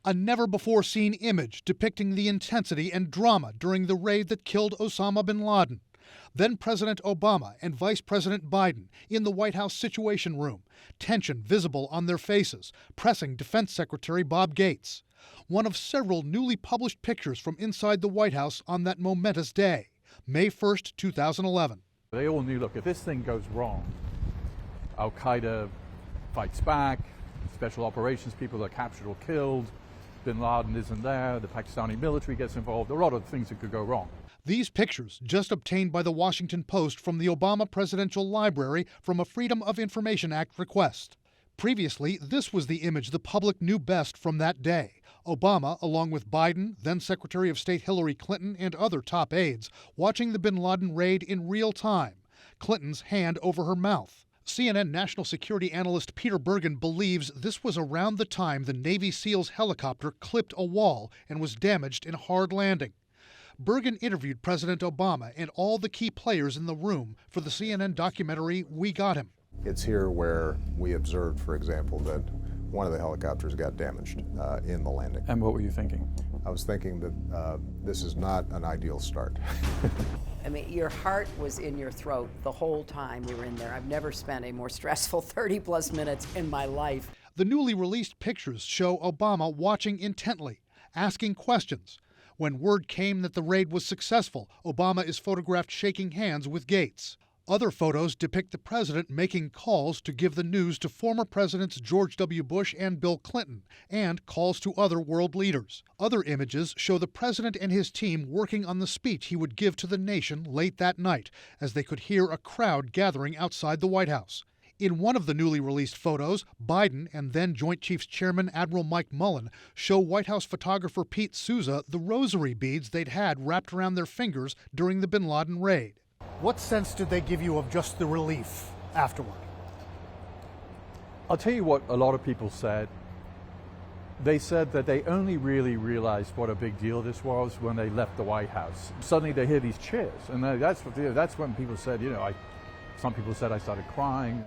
A never-before-seen image depicting the intensity and drama during the raid that killed Osama bin Laden. Then President Obama and Vice President Biden in the White House Situation Room, tension visible on their faces, pressing Defense Secretary Bob Gates. One of several newly published pictures from inside the White House on that momentous day, May 1st, 2011. They all knew, look, if this thing goes wrong, Al-Qaeda fights back, special operations people are captured or killed, bin Laden isn't there, the Pakistani military gets involved, a lot of things that could go wrong. These pictures, just obtained by the Washington Post from the Obama Presidential Library from a Freedom of Information Act request. Previously, this was the image the public knew best from that day. Obama, along with Biden, then Secretary of State Hillary Clinton, and other top aides, watching the bin Laden raid in real time, Clinton's hand over her mouth. CNN national security analyst Peter Bergen believes this was around the time the Navy SEALs helicopter clipped a wall and was damaged in a hard landing. Bergen interviewed President Obama and all the key players in the room for the CNN documentary We Got Him. It's here where we observed, for example, that one of the helicopters got damaged in the landing. And what were you thinking? I was thinking that this is not an ideal start. I mean, your heart was in your throat the whole time we were in there. I've never spent a more stressful 30-plus minutes in my life. The newly released pictures show Obama watching intently, asking questions. When word came that the raid was successful, Obama is photographed shaking hands with Gates. Other photos depict the president making calls to give the news to former presidents George W. Bush and Bill Clinton, and calls to other world leaders. Other images show the president and his team working on the speech he would give to the nation late that night, as they could hear a crowd gathering outside the White House. In one of the newly released photos, Biden and then Joint Chiefs Chairman Admiral Mike Mullen show White House photographer Pete Souza the rosary beads they'd had wrapped around their fingers during the bin Laden raid. What sense did they give you of just the relief afterward? I'll tell you what a lot of people said. They said that they only really realized what a big deal this was when they left the White House. Suddenly they hear these cheers, and that's when people said, some people said I started crying.